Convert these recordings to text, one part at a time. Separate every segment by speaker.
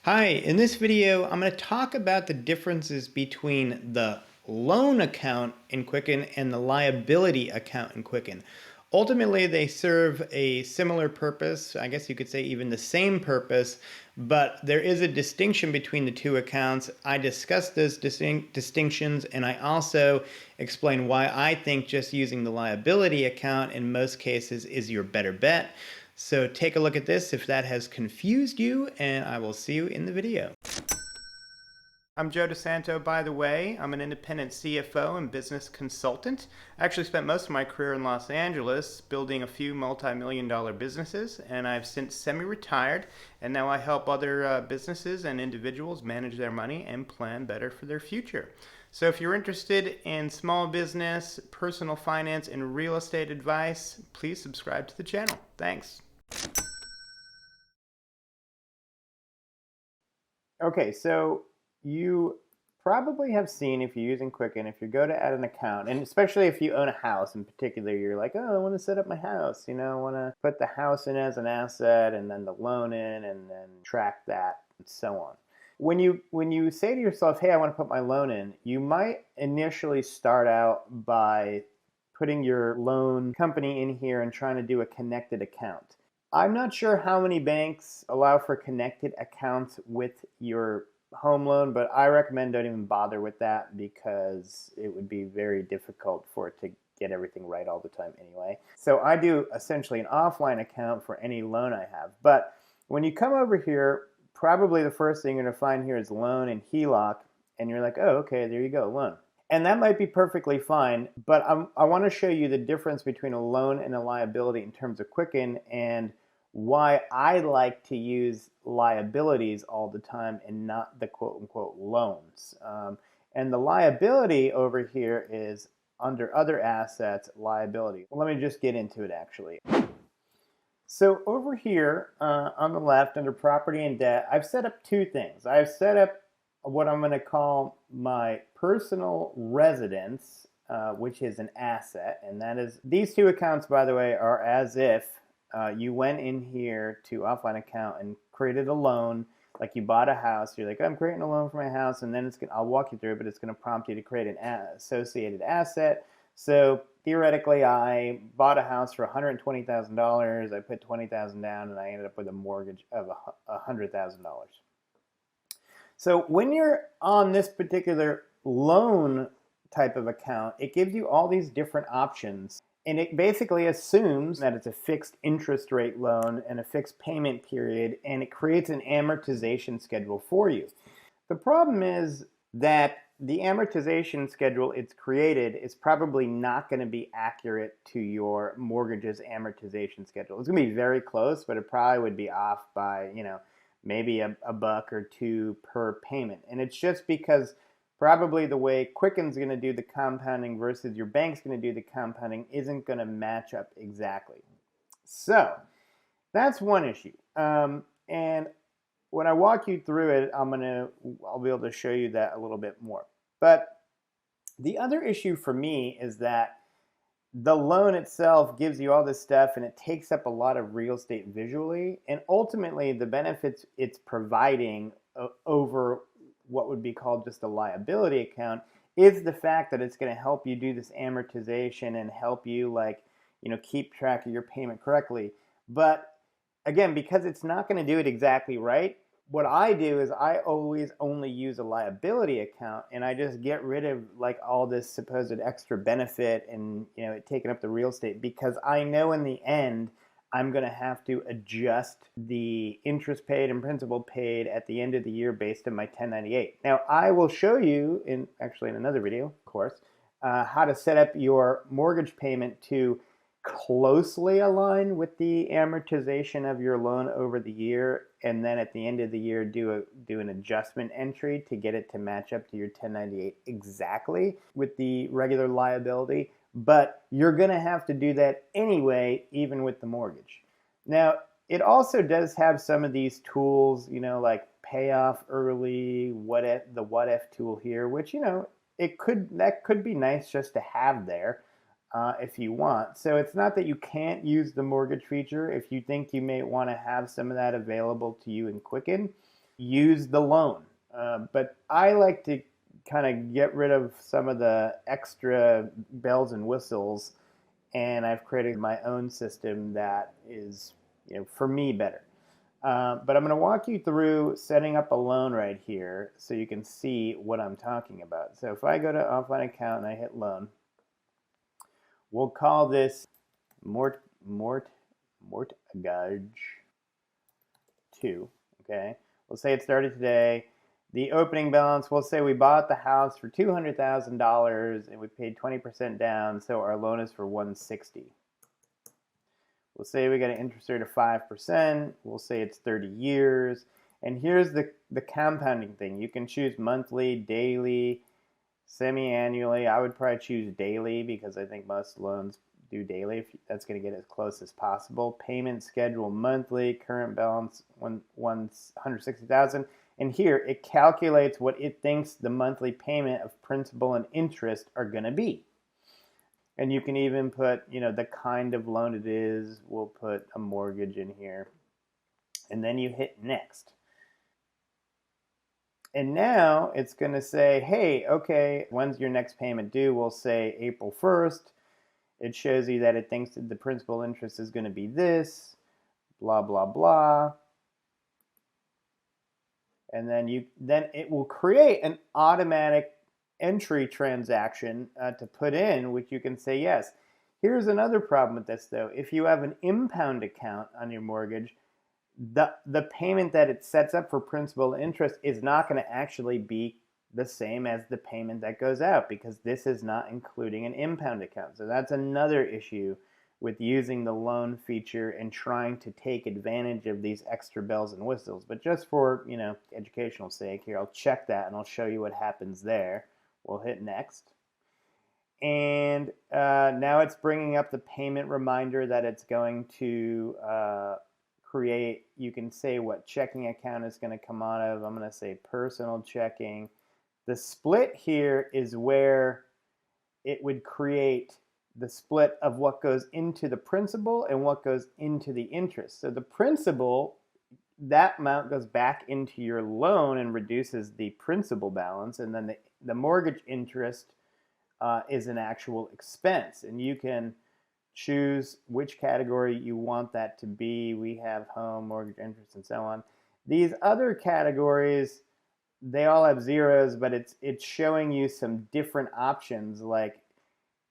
Speaker 1: Hi, in this video, I'm going to talk about the differences between the loan account in Quicken and the liability account in Quicken. Ultimately, they serve a similar purpose, I guess you could say even the same purpose, but there is a distinction between the two accounts. I discuss those distinctions, and I also explain why I think just using the liability account in most cases is your better bet. So take a look at this if that has confused you, and I will see you in the video. I'm Joe DeSanto, by the way. I'm an independent CFO and business consultant. I actually spent most of my career in Los Angeles building a few multi-million-dollar businesses, and I've since semi-retired, and now I help other businesses and individuals manage their money and plan better for their future. So if you're interested in small business, personal finance, and real estate advice, please subscribe to the channel. Thanks. Okay, so you probably have seen, if you're using Quicken, if you go to add an account, and especially if you own a house in particular, you're like, oh, I want to set up my house, I want to put the house in as an asset and then the loan in and then track that and so on. When you say to yourself, hey, I want to put my loan in, you might initially start out by putting your loan company in here and trying to do a connected account. I'm not sure how many banks allow for connected accounts with your home loan, but I recommend don't even bother with that because it would be very difficult for it to get everything right all the time anyway. So I do essentially an offline account for any loan I have. But when you come over here, probably the first thing you're going to find here is loan and HELOC, and you're like, oh, okay, there you go, loan. And that might be perfectly fine, but I want to show you the difference between a loan and a liability in terms of Quicken and why I like to use liabilities all the time and not the quote-unquote loans. And the liability over here is under other assets, liability. Well, let me just get into it actually. So over here on the left under property and debt, I've set up two things. I've set up what I'm going to call my personal residence, which is an asset. And that is, these two accounts, by the way, are as if you went in here to offline account and created a loan, like you bought a house. You're like, I'm creating a loan for my house, and then I'll walk you through it, but it's going to prompt you to create an associated asset. So theoretically, I bought a house for $120,000. I put $20,000 down, and I ended up with a mortgage of $100,000. So when you're on this particular loan type of account, it gives you all these different options. And it basically assumes that it's a fixed interest rate loan and a fixed payment period, and it creates an amortization schedule for you. The problem is that the amortization schedule it's created is probably not going to be accurate to your mortgage's amortization schedule. It's going to be very close, but it probably would be off by, maybe a buck or two per payment. And it's just because probably the way Quicken's going to do the compounding versus your bank's going to do the compounding isn't going to match up exactly. So that's one issue. And when I walk you through it, I'll be able to show you that a little bit more. But the other issue for me is that the loan itself gives you all this stuff and it takes up a lot of real estate visually. And ultimately, the benefits it's providing over what would be called just a liability account is the fact that it's going to help you do this amortization and help you keep track of your payment correctly. But again, because it's not going to do it exactly right, what I do is I always only use a liability account, and I just get rid of all this supposed extra benefit and it taking up the real estate, because I know in the end I'm going to have to adjust the interest paid and principal paid at the end of the year based on my 1098. Now, I will show you in another video, of course, how to set up your mortgage payment to closely align with the amortization of your loan over the year, and then at the end of the year do an adjustment entry to get it to match up to your 1098 exactly with the regular liability. But you're going to have to do that anyway, even with the mortgage. Now, it also does have some of these tools, like pay off early, the what if tool here, which that could be nice just to have there. If you want. So it's not that you can't use the mortgage feature if you think you may want to have some of that available to you in Quicken. use the loan. But I like to kind of get rid of some of the extra bells and whistles, and I've created my own system that is, for me better. But I'm going to walk you through setting up a loan right here so you can see what I'm talking about. So if I go to offline account and I hit loan, we'll call this mortgage 2. Okay, we'll say it started today. The opening balance, we'll say we bought the house for $200,000 and we paid 20% down, so our loan is for $160,000. We'll say we got an interest rate of 5%. We'll say it's 30 years. And here's the compounding thing. You can choose monthly, daily, semi-annually. I would probably choose daily because I think most loans do daily. If that's going to get as close as possible. Payment schedule monthly, current balance 160,000. And here it calculates what it thinks the monthly payment of principal and interest are going to be. And you can even put, the kind of loan it is. We'll put a mortgage in here. And then you hit next. And now it's going to say, hey, okay, when's your next payment due? We'll say April 1st. It shows you that it thinks that the principal interest is going to be this, blah, blah, blah. And then it will create an automatic entry transaction to put in, which you can say yes. Here's another problem with this, though. If you have an impound account on your mortgage, the payment that it sets up for principal and interest is not going to actually be the same as the payment that goes out because this is not including an impound account. So that's another issue with using the loan feature and trying to take advantage of these extra bells and whistles. But just for, educational sake here, I'll check that and I'll show you what happens there. We'll hit next. And now it's bringing up the payment reminder that it's going to create. You can say what checking account is going to come out of. I'm going to say personal checking. The split here is where it would create the split of what goes into the principal and what goes into the interest. So the principal, that amount goes back into your loan and reduces the principal balance, and then the mortgage interest is an actual expense. And you can choose which category you want that to be. We have home, mortgage interest, and so on. These other categories, they all have zeros, but it's showing you some different options like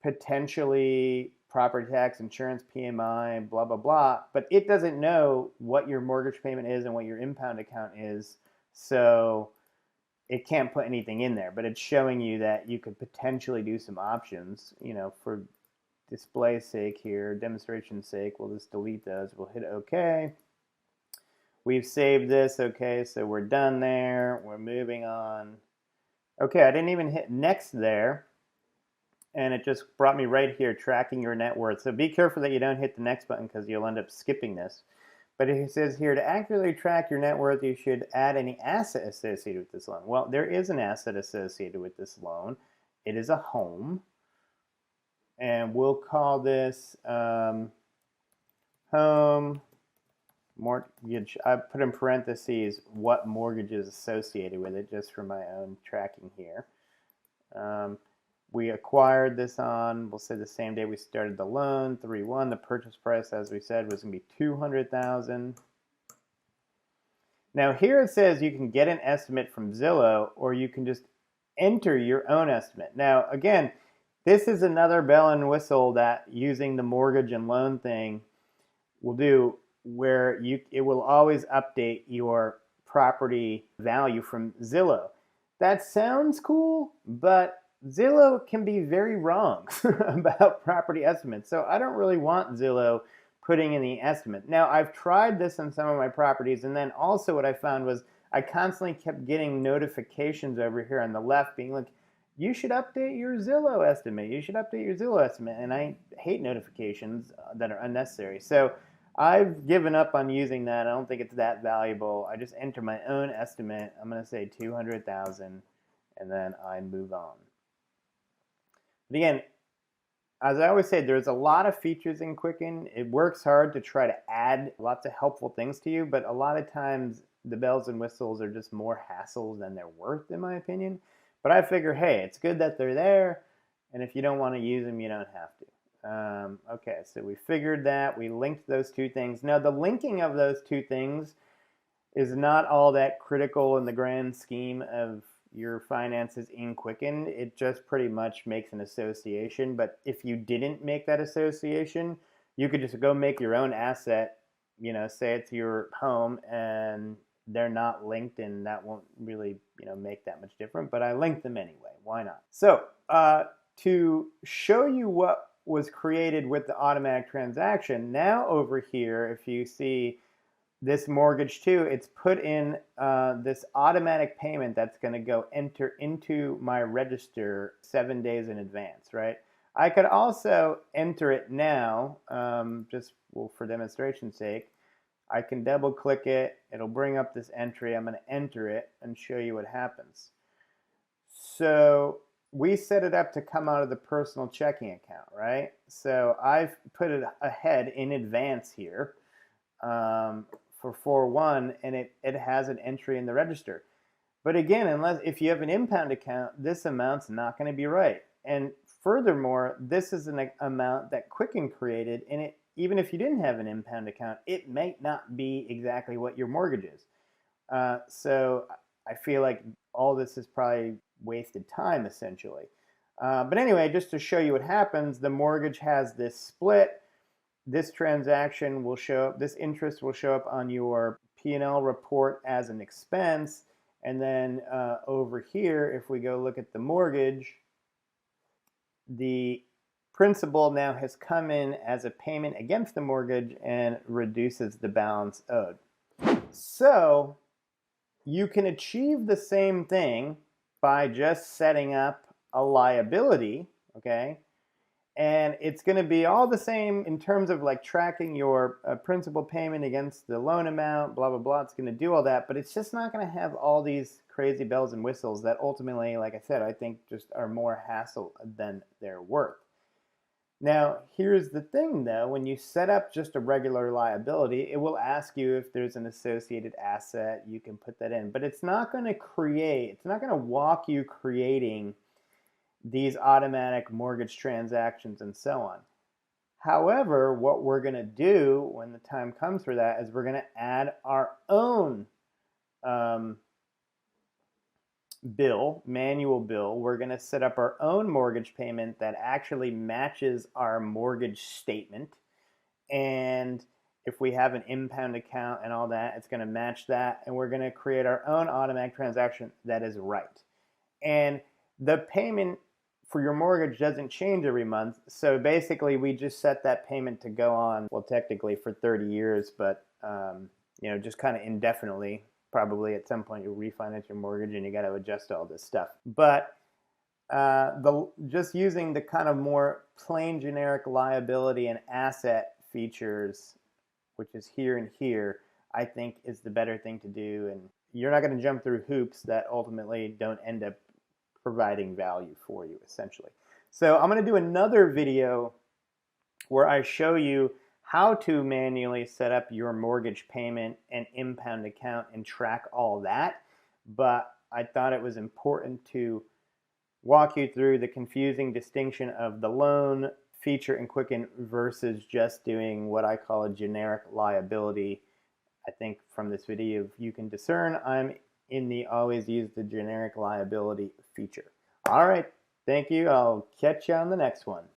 Speaker 1: potentially property tax, insurance, PMI, blah, blah, blah. But it doesn't know what your mortgage payment is and what your impound account is. So it can't put anything in there, but it's showing you that you could potentially do some options, for display's sake here, demonstration's sake. We'll just delete those. We'll hit OK. We've saved this. Okay, so we're done there. We're moving on. Okay, I didn't even hit next there. And it just brought me right here, tracking your net worth. So be careful that you don't hit the next button because you'll end up skipping this. But it says here, to accurately track your net worth, you should add any asset associated with this loan. Well, there is an asset associated with this loan. It is a home. And we'll call this home mortgage. I put in parentheses what mortgage is associated with it just for my own tracking here. We acquired this on, we'll say the same day we started the loan, 3/1. The purchase price, as we said, was going to be $200,000. Now here it says you can get an estimate from Zillow, or you can just enter your own estimate. Now again, this is another bell and whistle that using the mortgage and loan thing will do, where it will always update your property value from Zillow. That sounds cool, but Zillow can be very wrong about property estimates. So I don't really want Zillow putting in the estimate. Now, I've tried this on some of my properties, and then also what I found was I constantly kept getting notifications over here on the left being like, you should update your Zillow estimate. You should update your Zillow estimate. And I hate notifications that are unnecessary. So I've given up on using that. I don't think it's that valuable. I just enter my own estimate. I'm going to say $200,000, and then I move on. But again, as I always say, there's a lot of features in Quicken. It works hard to try to add lots of helpful things to you, but a lot of times the bells and whistles are just more hassle than they're worth, in my opinion. But I figure, hey, it's good that they're there, and if you don't want to use them, you don't have to. Okay, so we figured that. We linked those two things. Now, the linking of those two things is not all that critical in the grand scheme of your finances in Quicken. It just pretty much makes an association. But if you didn't make that association, you could just go make your own asset, say it's your home, and they're not linked, and that won't really, make that much different. But I linked them anyway. Why not? So to show you what was created with the automatic transaction, now over here, if you see this mortgage too, it's put in this automatic payment that's going to go enter into my register 7 days in advance, right? I could also enter it now, for demonstration's sake. I can double click it. It'll bring up this entry. I'm going to enter it and show you what happens. So we set it up to come out of the personal checking account, right? So I've put it ahead in advance here for 4/1, and it has an entry in the register. But again, if you have an impound account, this amount's not going to be right. And furthermore, this is an amount that Quicken created, and even if you didn't have an impound account, it might not be exactly what your mortgage is. So I feel like all this is probably wasted time, essentially. But anyway, just to show you what happens, the mortgage has this split. This transaction will show up, this interest will show up on your P&L report as an expense. And then over here, if we go look at the mortgage, the principal now has come in as a payment against the mortgage and reduces the balance owed. So you can achieve the same thing by just setting up a liability, okay? And it's going to be all the same in terms of like tracking your principal payment against the loan amount, blah, blah, blah. It's going to do all that, but it's just not going to have all these crazy bells and whistles that ultimately, like I said, I think just are more hassle than they're worth. Now, here's the thing though, when you set up just a regular liability, it will ask you if there's an associated asset, you can put that in, but it's not going to walk you creating these automatic mortgage transactions and so on. However, what we're going to do when the time comes for that is we're going to add our own manual bill. We're going to set up our own mortgage payment that actually matches our mortgage statement. And if we have an impound account and all that, it's going to match that. And we're going to create our own automatic transaction that is right. And the payment for your mortgage doesn't change every month. So basically we just set that payment to go on, well, technically for 30 years, but just kind of indefinitely. Probably at some point you'll refinance your mortgage and you got to adjust all this stuff. But just using the kind of more plain generic liability and asset features, which is here and here, I think is the better thing to do. And you're not going to jump through hoops that ultimately don't end up providing value for you, essentially. So I'm going to do another video where I show you how to manually set up your mortgage payment and impound account and track all that. But I thought it was important to walk you through the confusing distinction of the loan feature in Quicken versus just doing what I call a generic liability. I think from this video you can discern I'm in the always use the generic liability feature. All right, thank you. I'll catch you on the next one.